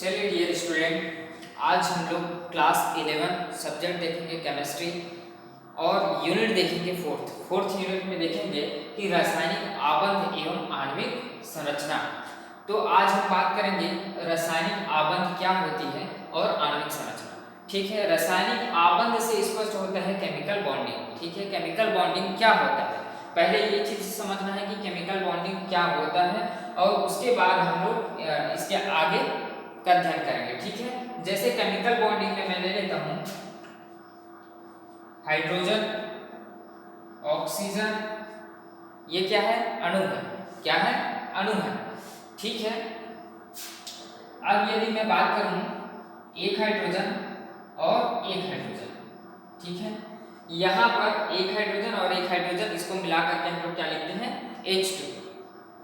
चलिए dear student, आज हम लोग क्लास 11 सब्जेक्ट देखेंगे केमिस्ट्री और यूनिट देखेंगे फोर्थ यूनिट में देखेंगे कि रासायनिक आबंध एवं आणविक संरचना। तो आज हम बात करेंगे रासायनिक आबंध क्या होती है और आणविक संरचना। ठीक है, रासायनिक आबंध से स्पष्ट होता है केमिकल बॉन्डिंग। ठीक है, केमिकल बॉन्डिंग क्या होता है, पहले ये चीज समझना है कि केमिकल बॉन्डिंग क्या होता है और उसके बाद हम लोग इसके आगे का अध्ययन करेंगे। ठीक है, जैसे केमिकल बॉन्डिंग में मैं ले लेता हूं हाइड्रोजन, ऑक्सीजन, ये क्या है, अणु है। क्या है, अणु है। ठीक है, अब यदि मैं बात करूं एक हाइड्रोजन और एक हाइड्रोजन, ठीक है, यहां पर एक हाइड्रोजन और एक हाइड्रोजन, इसको मिला करके हम लोग क्या लिखते हैं, H2,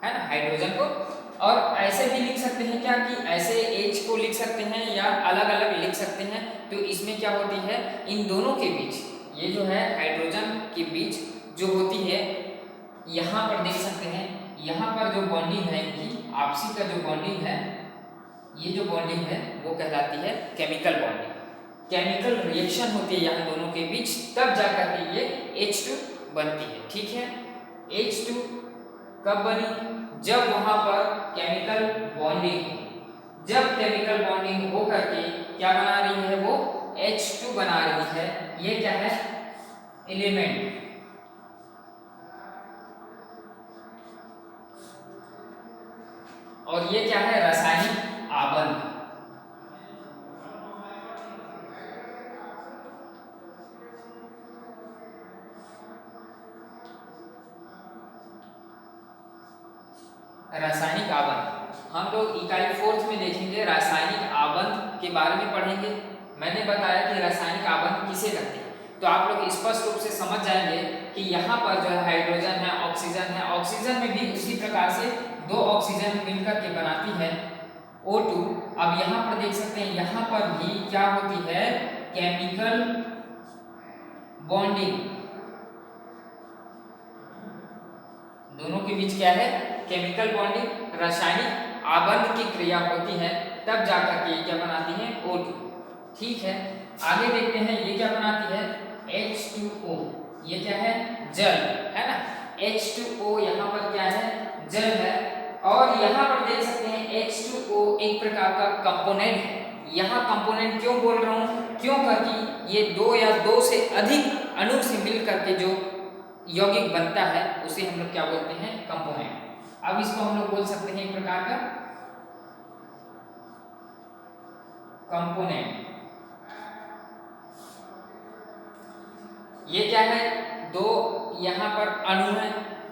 है ना, हाइड्रोजन को। और ऐसे भी लिख सकते हैं क्या कि ऐसे H को लिख सकते हैं या अलग अलग लिख सकते हैं। तो इसमें क्या होती है, इन दोनों के बीच, ये जो है हाइड्रोजन के बीच जो होती है, यहाँ पर देख सकते हैं, यहाँ पर जो बॉन्डिंग है इनकी आपसी का जो बॉन्डिंग है, ये जो बॉन्डिंग है वो कहलाती है केमिकल बॉन्डिंग। केमिकल रिएक्शन होती है यहाँ दोनों के बीच, तब जाकर के ये H2 बनती है। ठीक है, H2 कब बनी, जब वहां पर केमिकल बॉन्डिंग, जब केमिकल बॉन्डिंग हो करके क्या बना रही है, वो H2 बना रही है। ये क्या है, एलिमेंट। और ये क्या है, रासायनिक आबंध। रासायनिक आबंध हम लोग इकाई 4 में देखेंगे, रासायनिक आबंध के बारे में पढ़ेंगे। मैंने बताया कि रासायनिक आबंध किसे कहते हैं, तो आप लोग स्पष्ट रूप से समझ जाएंगे कि यहाँ पर जो है हाइड्रोजन है, ऑक्सीजन है, ऑक्सीजन में भी उसी प्रकार से दो ऑक्सीजन मिलकर के बनाती है O2। अब यहाँ पर देख सकते हैं, यहाँ पर भी क्या होती है, केमिकल बॉन्डिंग, दोनों के बीच क्या है, केमिकल बॉन्डिंग, रासायनिक आबंध की क्रिया होती है, तब जाकर के क्या बनाती है, O2। ठीक है, आगे देखते हैं ये क्या बनाती है, H2O। ये क्या है, जल, है ना, H2O यहाँ पर क्या है, जल है। और यहाँ पर देख सकते हैं H2O एक प्रकार का कंपोनेंट है। यहाँ कंपोनेंट क्यों बोल रहा हूँ, क्यों, क्योंकि ये दो या दो से अधिक अणु से मिल करके जो यौगिक बनता है उसे हम लोग क्या बोलते हैं, कंपोनेंट। अब इसको हम लोग बोल सकते हैं एक प्रकार का कंपोनेंट। ये क्या है, दो यहाँ पर अणु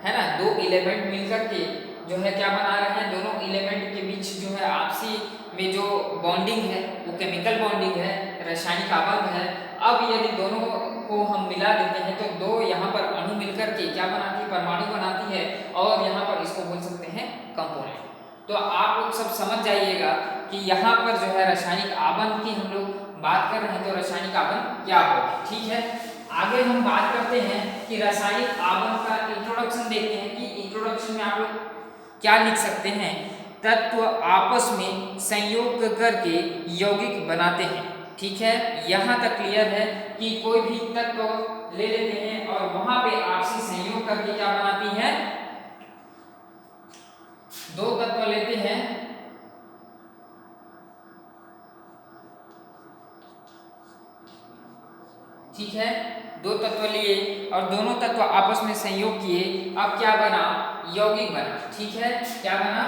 है ना, दो एलिमेंट मिलकर के जो है क्या बना रहे हैं, दोनों एलिमेंट के बीच जो है आपसी में जो बॉन्डिंग है वो केमिकल बॉन्डिंग है, रासायनिक आबंध है। अब यदि दोनों को हम मिला देते हैं तो दो यहाँ पर अणु मिलकर के क्या बनाती है, परमाणु बनाती है, और यहाँ पर इसको बोल सकते हैं कंपोनेंट। तो आप लोग सब समझ जाइएगा कि यहाँ पर जो है रासायनिक आबंध की हम लोग बात कर रहे हैं, तो रासायनिक आबंध क्या होगा। ठीक है, आगे हम बात करते हैं कि रासायनिक आबंध का इंट्रोडक्शन देखते हैं कि इंट्रोडक्शन में आप लोग क्या लिख सकते हैं, तत्व आपस में संयोग करके यौगिक बनाते हैं। ठीक है, यहाँ तक क्लियर है कि कोई भी तत्व ले लेते हैं और वहां पे आपसी संयोग करके क्या बनाती है, दो तत्व लेते हैं, ठीक है, दो तत्व लिए और दोनों तत्व आपस में संयोग किए, अब क्या बना, यौगिक बना। ठीक है, क्या बना,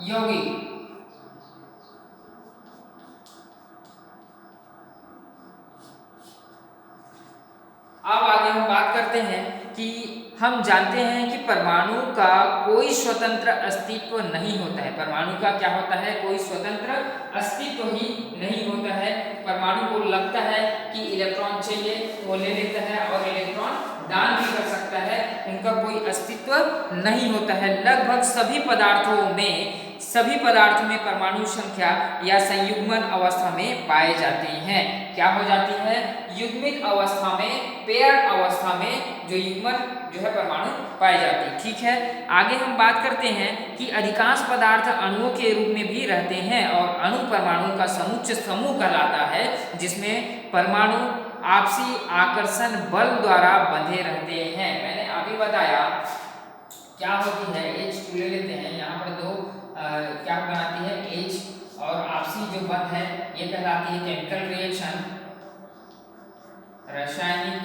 यौगिक। अब आगे हम बात करते हैं कि हम जानते हैं कि परमाणु का कोई स्वतंत्र अस्तित्व नहीं होता है। परमाणु का क्या होता है, कोई स्वतंत्र अस्तित्व ही नहीं होता है। परमाणु को लगता है कि इलेक्ट्रॉन चाहिए वो ले लेता है और इलेक्ट्रॉन दान भी कर सकता है, उनका कोई अस्तित्व नहीं होता है। लगभग सभी पदार्थों में सभी पदार्थों में परमाणु संख्या या संयुग्मन अवस्था में पाए जाते हैं। क्या हो जाती है? युग्मित अवस्था में, पेयर अवस्था में जो युग्मन जो है परमाणु पाए जाते हैं। ठीक है, आगे हम बात करते हैं कि अधिकांश पदार्थ अणुओं के रूप में भी रहते हैं और अणु परमाणु का समुच्चय समूह कहलाता है, जिसमें परमाणु आपसी आकर्षण बल द्वारा बंधे रहते हैं। मैंने अभी बताया क्या होती है, H2 ले लेते हैं, यहाँ पर दो क्या बनाती है H, और आपसी जो बंध है ये कहलाती है केमिकल रिएक्शन, रासायनिक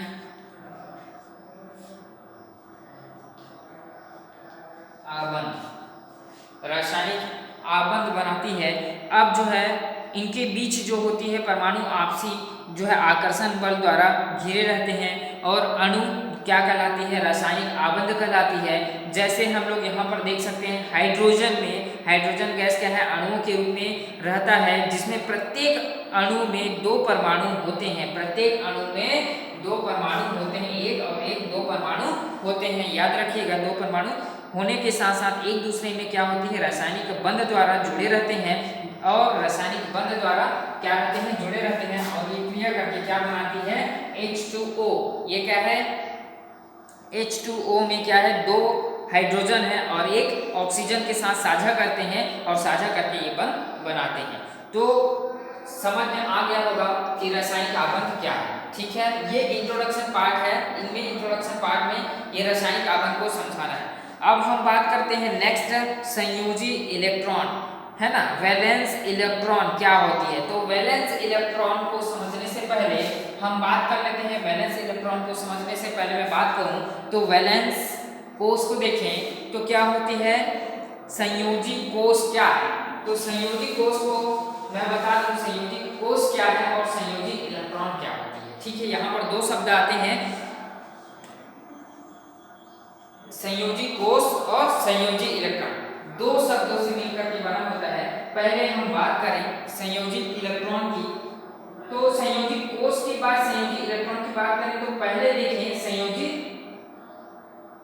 आबंध, रासायनिक आबंध बनाती है। अब जो है इनके बीच जो होती है परमाणु आपसी जो है आकर्षण बल द्वारा घिरे रहते हैं और अणु क्या कहलाती है? रासायनिक आबंध कहलाती है। जैसे हम लोग यहाँ पर देख सकते हैं हाइड्रोजन में, हाइड्रोजन गैस क्या है? अणुओं के रूप में रहता है, जिसमें प्रत्येक अणु में दो परमाणु होते हैं, प्रत्येक अणु में दो परमाणु होते हैं, एक और एक, दो परमाणु होते हैं। याद रखिएगा, दो परमाणु होने के साथ साथ एक दूसरे में क्या होती है? रासायनिक बंध द्वारा जुड़े रहते हैं, और रासायनिक बंध द्वारा क्या रहते हैं? जुड़े रहते हैं। और ये क्रिया करके क्या बनाती है? H2O। ये क्या है? H2O में क्या है? दो हाइड्रोजन है और एक ऑक्सीजन के साथ साझा करते हैं और साझा करके ये बंध बनाते हैं। तो समझ में आ गया होगा कि रासायनिक आबंध क्या है। ठीक है, ये इंट्रोडक्शन पार्ट है, इनमें इंट्रोडक्शन पार्ट में ये रासायनिक आबंध को समझाना है। अब हम बात करते हैं नेक्स्ट, संयोजी इलेक्ट्रॉन, है ना, वैलेंस इलेक्ट्रॉन क्या होती है। तो वैलेंस इलेक्ट्रॉन को समझने से पहले हम बात कर लेते हैं, वैलेंस इलेक्ट्रॉन को समझने से पहले मैं बात करूं तो वैलेंस कोष को देखें तो क्या होती है? संयोजी कोष क्या है? तो संयोजी कोष को मैं बता दूं, संयोजी कोष क्या है और संयोजी इलेक्ट्रॉन क्या होती है। ठीक है, यहाँ पर दो शब्द आते हैं, संयोजी कोष और संयोजी इलेक्ट्रॉन, दो शब्दों से मिलकर के बना होता है। पहले हम बात करें संयोजी इलेक्ट्रॉन की, तो संयोजी कोष के बाद संयोजी इलेक्ट्रॉन की बात करें तो पहले देखें संयोजी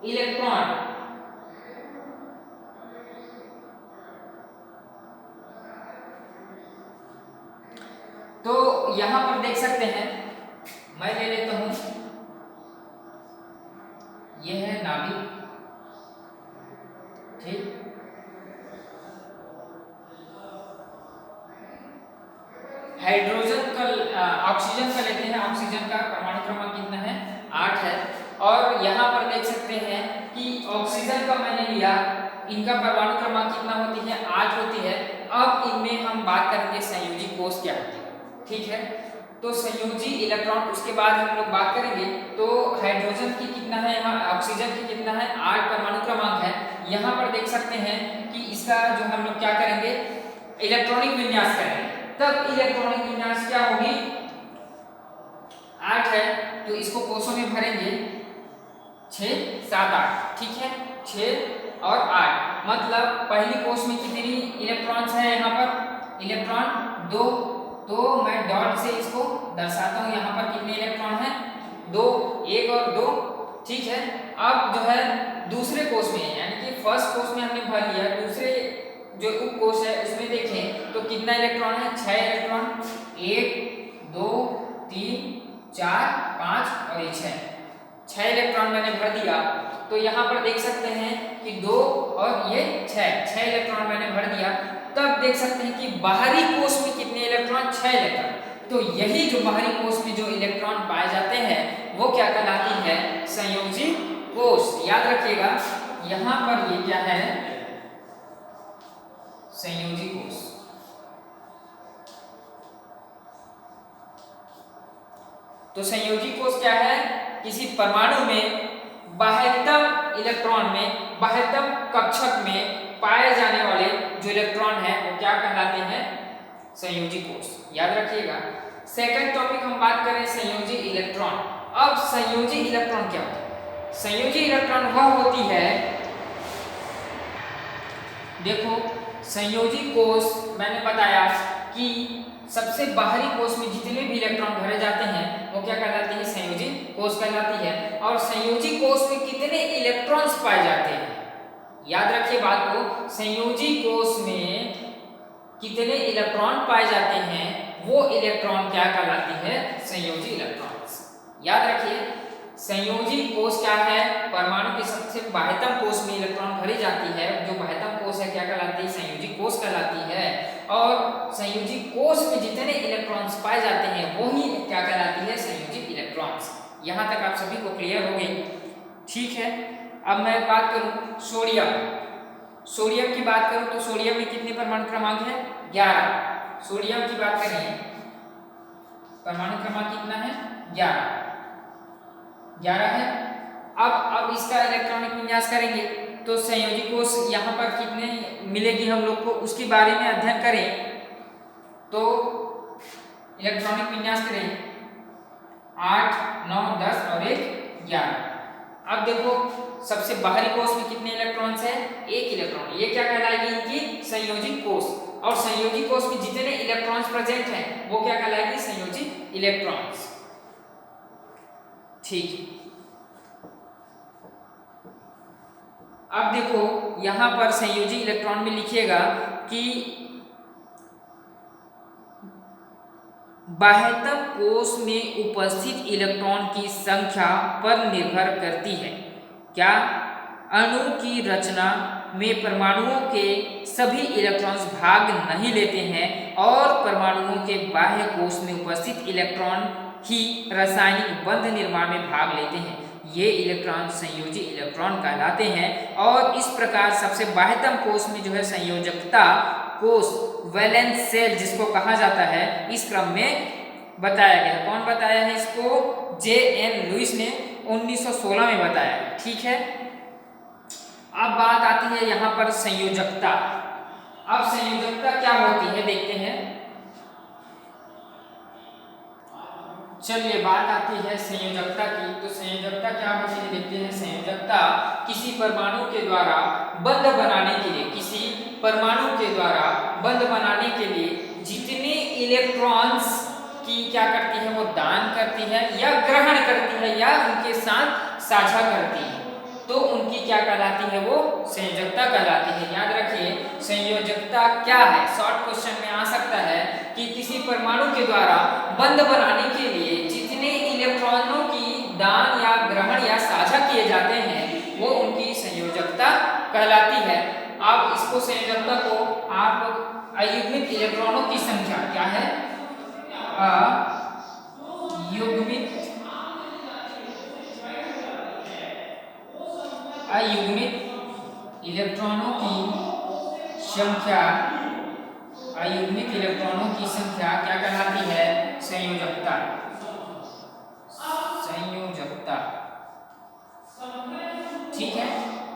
इलेक्ट्रॉन। तो यहां पर देख सकते हैं, मैं ले लेता हूं, यह है नाभिक, ठीक, हाइड्रोजन का ऑक्सीजन का लेते हैं, ऑक्सीजन का परमाणु क्रमांक कितना है? 8 है। और यहाँ पर देख सकते हैं कि ऑक्सीजन का मैंने लिया, इनका परमाणु क्रमांक कितना होती है? 8 होती है। अब इनमें हम बात करेंगे संयोजी कोष क्या होती है। ठीक है, तो संयोजी इलेक्ट्रॉन उसके बाद हम लोग बात करेंगे। तो हाइड्रोजन की कितना है, यहाँ ऑक्सीजन की कितना है? 8 परमाणु क्रमांक है। यहाँ पर देख सकते हैं कि इसका जो हम लोग क्या करेंगे, इलेक्ट्रॉनिक विन्यास करेंगे, तब इलेक्ट्रॉनिक विन्यास क्या होगी? 8 है तो इसको कोषों में भरेंगे 6, 7, 8। ठीक है, 6 और 8, मतलब पहली कोष में कितनी इलेक्ट्रॉन्स है? यहाँ पर इलेक्ट्रॉन 2, तो मैं डॉट से इसको दर्शाता हूँ, यहाँ पर कितने इलेक्ट्रॉन हैं? 2, 1 और 2। ठीक है, अब जो है दूसरे कोष में, यानी कि फर्स्ट कोष में हमने भर लिया, दूसरे जो उप कोष है उसमें देखें तो कितना इलेक्ट्रॉन है? 6 इलेक्ट्रॉन, 1, 2, 3, 4, 5 और ये 6 इलेक्ट्रॉन मैंने भर दिया। तो यहाँ पर देख सकते हैं कि 2 और ये 6 इलेक्ट्रॉन मैंने भर दिया। तब देख सकते हैं कि बाहरी कोष में कितने इलेक्ट्रॉन? 6 इलेक्ट्रॉन। तो यही जो बाहरी कोष में जो इलेक्ट्रॉन पाए जाते हैं वो क्या कहलाती है? संयोजी कोष। याद रखिएगा, यहाँ पर ये क्या है? संयोजी कोष। तो संयोजी कोष क्या है? किसी परमाणु में बाह्यतम इलेक्ट्रॉन में, बाह्यतम कक्षक में पाए जाने वाले जो इलेक्ट्रॉन है वो क्या कहलाते हैं? संयोजी कोष। याद रखिएगा। सेकंड टॉपिक हम बात करें संयोजी इलेक्ट्रॉन। अब संयोजी इलेक्ट्रॉन क्या होता है? संयोजी इलेक्ट्रॉन वह होती है, देखो संयोजी कोष मैंने बताया कि सबसे बाहरी कोष में जितने भी इलेक्ट्रॉन भरे जाते हैं वो क्या कहलाती है? संयोजी कोष कहलाती है। और संयोजी कोष में कितने इलेक्ट्रॉन्स पाए जाते हैं? याद रखिए बात को, संयोजी कोष में कितने इलेक्ट्रॉन पाए जाते हैं वो इलेक्ट्रॉन क्या कहलाती है, संयोजी इलेक्ट्रॉन्स। याद रखिए संयोजी कोष क्या है, परमाणु के सबसे बाह्यतम कोष में इलेक्ट्रॉन भरी जाती है, जो बाह्यतम कोष है क्या कहलाती है, संयोजी कोष कहलाती है। और संयोजी कोष में जितने इलेक्ट्रॉन्स पाए जाते हैं वही क्या कहलाती है, संयोजी इलेक्ट्रॉन्स। यहाँ तक आप सभी को क्लियर हो गई, ठीक है। अब मैं बात करूं सोडियम, सोडियम की बात करूं तो सोडियम में कितने परमाणु क्रमांक है, 11। सोडियम की बात करें परमाणु क्रमांक कितना है, 11 है। अब इसका इलेक्ट्रॉनिक विन्यास करेंगे तो संयोजी कोष यहाँ पर कितने मिलेगी हम लोग को, उसके बारे में अध्ययन करें तो इलेक्ट्रॉनिक विन्यास करें 8, 9, 10 और 1 11। अब देखो सबसे बाहरी कोष में कितने इलेक्ट्रॉन्स है, 1 इलेक्ट्रॉन, ये क्या कहलाएगी इनकी संयोजी कोष। और संयोजी कोष में जितने इलेक्ट्रॉन्स प्रेजेंट हैं वो क्या कहलाएगी, संयोजी इलेक्ट्रॉन्स, ठीक। अब देखो यहां पर संयोजी इलेक्ट्रॉन में लिखिएगा कि बाह्यतम कोष में उपस्थित इलेक्ट्रॉन की संख्या पर निर्भर करती है। क्या, अणु की रचना में परमाणुओं के सभी इलेक्ट्रॉन्स भाग नहीं लेते हैं और परमाणुओं के बाह्य कोष में उपस्थित इलेक्ट्रॉन ही रासायनिक बंध निर्माण में भाग लेते हैं। ये इलेक्ट्रॉन संयोजी इलेक्ट्रॉन कहलाते हैं। और इस प्रकार सबसे बाह्यतम कोष में जो है संयोजकता कोष, वैलेंस सेल जिसको कहा जाता है, इस क्रम में बताया गया। कौन बताया है इसको, J.N. लुईस ने 1916 में बताया, ठीक है। अब बात आती है यहाँ पर संयोजकता। अब संयोजकता क्या होती है देखते हैं, चलिए बात आती है संयोजकता की। तो संयोजकता क्या होती है देखते हैं। संयोजकता किसी परमाणु के द्वारा बंध बनाने के लिए, किसी परमाणु के द्वारा बंध बनाने के लिए जितने इलेक्ट्रॉन्स की क्या करती है, वो दान करती है या ग्रहण करती है या उनके साथ साझा करती है, तो उनकी क्या कहलाती है, वो संयोजकता कहलाती है। याद रखिए संयोजकता क्या है, शॉर्ट क्वेश्चन में आ सकता है कि किसी परमाणु के द्वारा बंध बनाने के लिए जितने इलेक्ट्रॉनों की दान या ग्रहण या साझा किए जाते हैं वो उनकी संयोजकता कहलाती है। अब इसको संयोजकता को आप अयुग्मित इलेक्ट्रॉनों की संख्या क्या है, अयुग्मित इलेक्ट्रॉनों की संख्या, अयुग्मित इलेक्ट्रॉनों की संख्या क्या कहलाती है, संयोजकता, संयोजकता, ठीक है।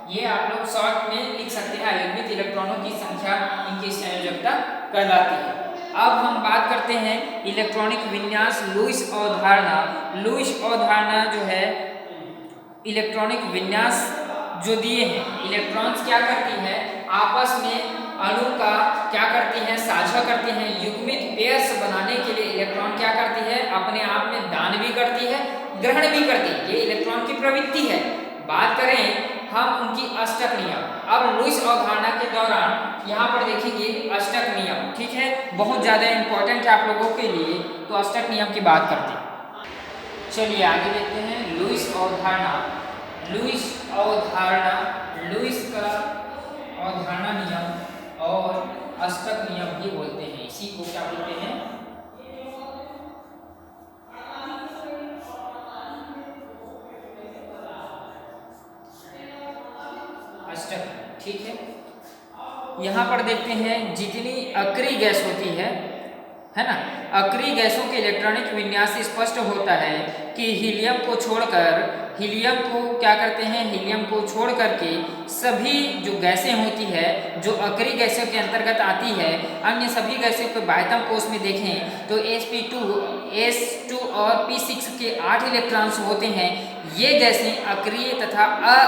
ये आप लोग शॉर्ट में लिख सकते हैं, अयुग्मित इलेक्ट्रॉनों की संख्या इनकी संयोजकता कहलाती है। अब हम बात करते हैं इलेक्ट्रॉनिक विन्यास लुईस अवधारणा। लुईस अवधारणा जो है इलेक्ट्रॉनिक विन्यास जो दिए हैं, इलेक्ट्रॉन्स क्या करती है, आपस में अणु का क्या करती है, साझा करती हैं। युग्मित पेयर्स बनाने के लिए इलेक्ट्रॉन क्या करती है, अपने आप में दान भी करती है, ग्रहण भी करती है, ये इलेक्ट्रॉन की प्रवृत्ति है। बात करें हम उनकी अष्टक नियम, अब लुईस अवधारणा के दौरान यहाँ पर देखेंगे अष्टक नियम, ठीक है, बहुत ज़्यादा इंपॉर्टेंट है आप लोगों के लिए, तो अष्टक नियम की बात करते हैं। चलिए आगे देखते हैं लुईस अवधारणा। लुईस अवधारणा, लुईस का अवधारणा नियम और अष्टक नियम भी बोलते हैं, इसी को क्या बोलते हैं, अष्टक, ठीक है। यहाँ पर देखते हैं जितनी अक्रिय गैस होती है ना, अक्रिय गैसों के इलेक्ट्रॉनिक विन्यास से स्पष्ट होता है कि हीलियम को छोड़कर, हीलियम को क्या करते हैं, हीलियम को छोड़ करके सभी जो गैसें होती है जो अक्रिय गैसों के अंतर्गत आती है, अन्य सभी गैसों को बाह्यतम कोष में देखें तो sp2, s2 और p6 के 8 इलेक्ट्रॉन्स होते हैं। ये गैसें अक्रिय तथा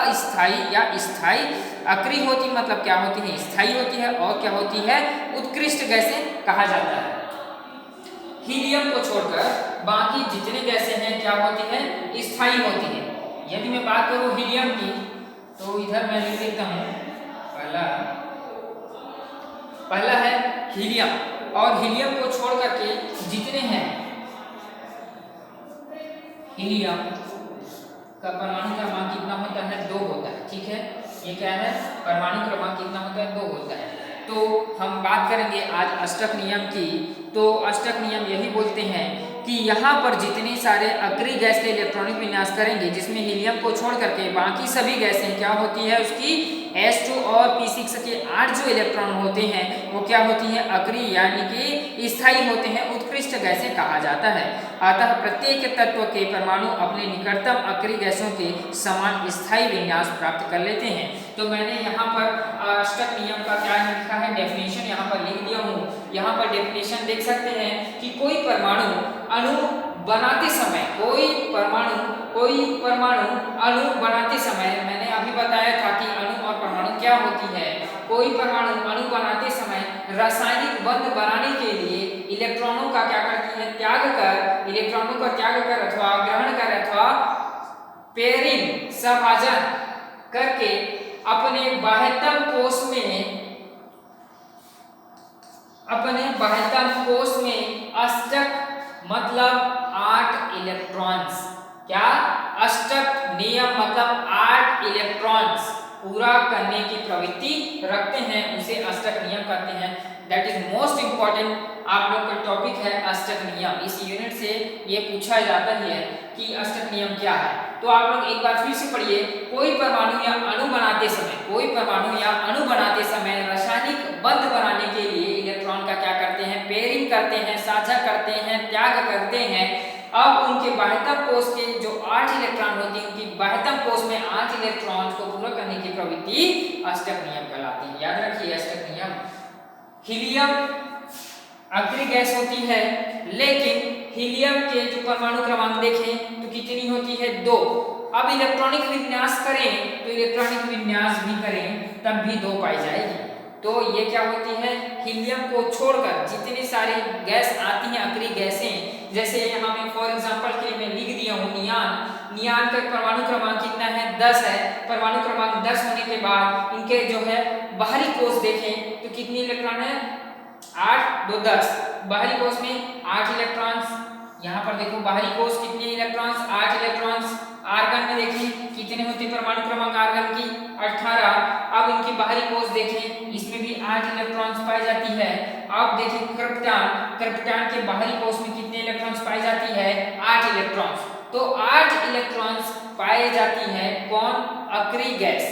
अस्थायी या स्थायी, अक्रिय होती मतलब क्या होती है, स्थायी होती है, और क्या होती है, उत्कृष्ट गैसें कहा जाता है। हीलियम को छोड़कर बाकी जितने गैसें हैं क्या होती है, स्थायी होती है। यदि मैं बात करूं हीलियम की तो इधर मैं लिख देता हूं पहला है हीलियम, और हीलियम को छोड़ करके जितने हैं, हीलियम का परमाणु क्रमांक कितना होता है? 2 होता है। ठीक है, ये क्या है? परमाणु क्रमांक कितना होता है? 2 होता है। तो हम बात करेंगे आज अष्टक नियम की। तो अष्टक नियम यही बोलते हैं कि यहाँ पर जितने सारे अक्रिय गैस के इलेक्ट्रॉनिक विन्यास करेंगे, जिसमें हीलियम को छोड़ करके बाकी सभी गैसें क्या होती है, उसकी S2 और P6 के 8 जो इलेक्ट्रॉन होते हैं वो क्या होती हैं? अक्रिय, यानी कि स्थायी होते हैं, उत्कृष्ट गैसें कहा जाता है। अतः प्रत्येक तत्व के परमाणु अपने निकटतम अक्रिय गैसों के समान स्थायी विन्यास प्राप्त कर लेते हैं। तो मैंने यहाँ पर अष्टक नियम का क्या लिखा है, डेफिनेशन यहाँ पर लिख दिया हूँ। यहाँ पर डेफिनेशन देख सकते हैं कि कोई परमाणु अणु बनाते समय, कोई परमाणु अणु बनाते समय, मैंने अभी बताया था कि अणु और परमाणु क्या होती है। कोई परमाणु अणु बनाते समय रासायनिक बंध बनाने के लिए इलेक्ट्रॉनों का क्या करती है? त्याग कर, इलेक्ट्रॉनों का त्याग कर अथवा ग्रहण कर अथवा पेयरिंग, सभाजन करके अपने बाह्यतम कोष में अष्टक मतलब 8 इलेक्ट्रॉन्स, क्या? अष्टक नियम मतलब 8 इलेक्ट्रॉन्स पूरा करने की प्रवृत्ति रखते हैं, उसे अष्टक नियम कहते हैं। दैट इज मोस्ट इंपॉर्टेंट आप लोग का टॉपिक है अष्टक नियम। इस यूनिट से ये पूछा जाता ही है कि अष्टक नियम क्या है। तो आप लोग एक बार फिर से पढ़िए। कोई परमाणु या अणु बनाते समय रासायनिक बंध बनाने के लिए इलेक्ट्रॉन का क्या करते हैं? पेयरिंग करते हैं, साझा करते हैं, त्याग करते हैं। अब उनके बाह्यतम कोष के जो 8 इलेक्ट्रॉन होते हैं, उनकी बाह्यतम कोष में 8 इलेक्ट्रॉन को पूरा करने की प्रवृत्ति अष्टक नियम कहलाती है। याद रखिए अष्टक नियम। हीलियम अक्रिय गैस होती है, लेकिन हीलियम के जो परमाणु क्रमांक देखें तो कितनी होती है? 2। अब इलेक्ट्रॉनिक विन्यास करें तो इलेक्ट्रॉनिक विन्यास भी करें तब भी 2 पाई जाएगी। तो ये क्या होती है? हीलियम को छोड़कर जितनी सारी गैस आती हैं अक्रिय गैसें, जैसे यहाँ मैं फॉर एग्जांपल के लिए मैं लिख दिया हूँ नियान का परमाणु क्रमांक कितना है? 10 है। परमाणु क्रमांक 10 होने के बाद इनके जो है बाहरी कोष देखें तो कितनी इलेक्ट्रॉन है? 8 2 10। बाहरी कोष में 8 इलेक्ट्रॉन्स। यहाँ पर देखो बाहरी कोष कितने इलेक्ट्रॉन्स? 8 इलेक्ट्रॉन्स। आर्गन में देखें कितने होते परमाणु क्रमांक आर्गन की? 18। अब इनकी बाहरी कोष देखें, इसमें भी 8 इलेक्ट्रॉन्स पाई जाती है। अब देखें कृप्टान के बाहरी कोष में कितने इलेक्ट्रॉन्स पाई जाती है? 8 इलेक्ट्रॉन्स। तो 8 इलेक्ट्रॉन्स पाई जाती है कौन? अक्रिय गैस।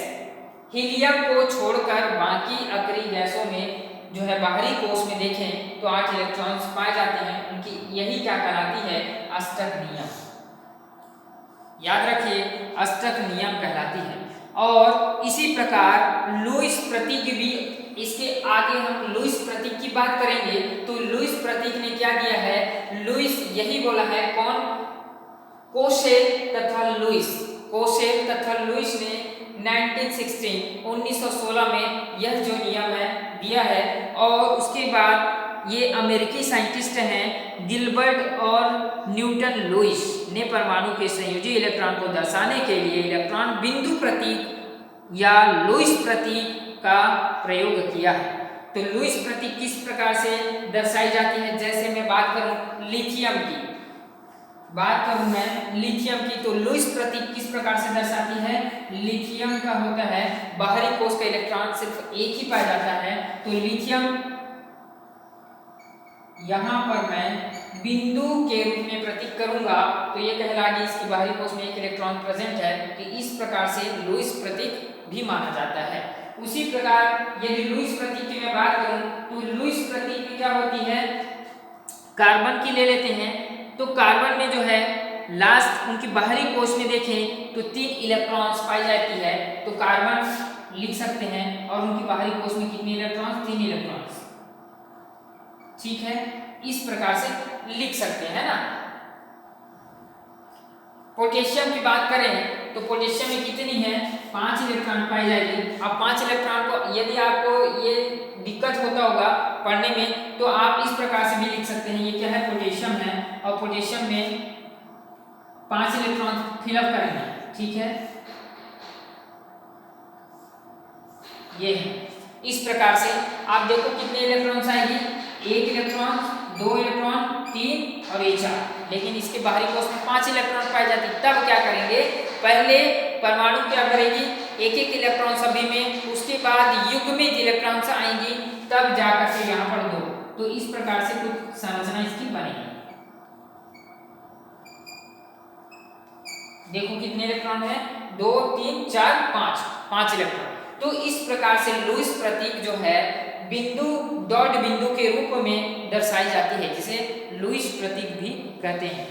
हीलियम को छोड़कर बाकी अक्रिय गैसों में जो है बाहरी कोष में देखें तो 8 इलेक्ट्रॉन्स पाए जाते हैं। उनकी यही क्या कहलाती है? अष्टक नियम। याद रखिए अष्टक नियम कहलाती है। और इसी प्रकार लुईस प्रतीक भी, इसके आगे हम लुईस प्रतीक की बात करेंगे। तो लुईस प्रतीक ने क्या दिया है? लुईस यही बोला है कौन? कोशेल तथा लुईस ने 1916 में यह जो नियम है दिया है। और उसके बाद ये अमेरिकी साइंटिस्ट हैं गिलबर्ट और न्यूटन लुईस ने परमाणु के संयोजी इलेक्ट्रॉन को दर्शाने के लिए इलेक्ट्रॉन बिंदु प्रतीक या लुईस प्रतीक का प्रयोग किया है। तो लुईस प्रतीक किस प्रकार से दर्शाई जाती है? जैसे मैं बात करूं लिथियम की, तो लुईस प्रतीक किस प्रकार से दर्शाती है? लिथियम का होता है बाहरी कोष का इलेक्ट्रॉन सिर्फ एक ही पाया जाता है। तो लिथियम यहाँ पर मैं बिंदु के रूप में प्रतीक करूंगा तो ये कहलाएगी इसकी बाहरी कोष में एक इलेक्ट्रॉन प्रेजेंट है। कि इस प्रकार से लुईस प्रतीक भी माना जाता है। उसी प्रकार यदि लुईस प्रतीक की मैं बात करूं तो लुईस प्रतीक में क्या होती है? कार्बन की ले लेते हैं। तो कार्बन में जो है लास्ट उनकी बाहरी कोष में देखें तो 3 इलेक्ट्रॉन्स पाई जाती है। तो कार्बन लिख सकते हैं और उनकी बाहरी कोष में कितने इलेक्ट्रॉन्स? 3 इलेक्ट्रॉन्स। ठीक है, इस प्रकार से लिख सकते हैं ना। पोटेशियम की बात करें तो पोटेशियम में कितनी है? 5 इलेक्ट्रॉन पाई जाएगी। अब 5 इलेक्ट्रॉन को यदि आपको ये दिक्कत होता होगा पढ़ने में तो आप इस प्रकार से भी लिख सकते हैं। ये क्या है? पोटेशियम है और पोटेशियम में 5 इलेक्ट्रॉन फिलअप करेंगे। ठीक है, ये है। इस प्रकार से आप देखो कितने इलेक्ट्रॉन्स आएंगे, 1 इलेक्ट्रॉन, 2 इलेक्ट्रॉन, 3 और ये 4, लेकिन इसके बाहरी कोश में 5 इलेक्ट्रॉन पाए जाते। तब क्या करेंगे, पहले परमाणु क्या करेगी, एक एक इलेक्ट्रॉन सभी में, उसके बाद युग्मित इलेक्ट्रॉन्स आएंगी, तब जाकर के यहाँ पर 2। तो इस प्रकार से कुछ संरचना इसकी बनेगी। देखो कितने इलेक्ट्रॉन है, 2 3 4 5, 5 इलेक्ट्रॉन। तो इस प्रकार से लुईस प्रतीक जो है बिंदु डॉट बिंदु के रूप में दर्शाई जाती है, जिसे लुईस प्रतीक भी कहते हैं,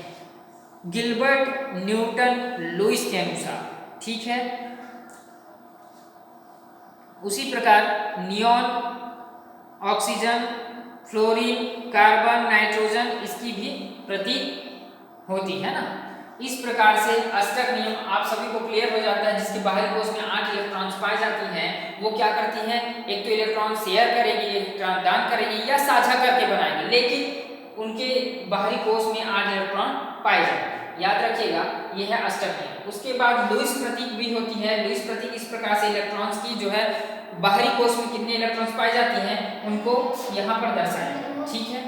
गिलबर्ट न्यूटन लुईस के अनुसार। ठीक है। उसी प्रकार neon, oxygen, fluorine, carbon, nitrogen, इसकी भी प्रतीक होती है ना। इस प्रकार से अष्टक नियम आप सभी को क्लियर हो जाता है, जिसके बाहरी कोश में 8 इलेक्ट्रॉन्स पाए जाती हैं। वो क्या करती हैं, एक तो इलेक्ट्रॉन शेयर करेगी, इलेक्ट्रॉन दान करेगी या साझा करके बनाएगी, लेकिन उनके बाहरी कोश में 8 इलेक्ट्रॉन पाए जाते हैं। याद रखिएगा, यह है अष्टक नियम। उसके बाद लुईस प्रतीक भी होती है। लुईस प्रतीक इस प्रकार से इलेक्ट्रॉन्स की जो है बाहरी कोश में कितने इलेक्ट्रॉन्स पाए जाते हैं उनको यहाँ पर दर्शाएंगे। ठीक है।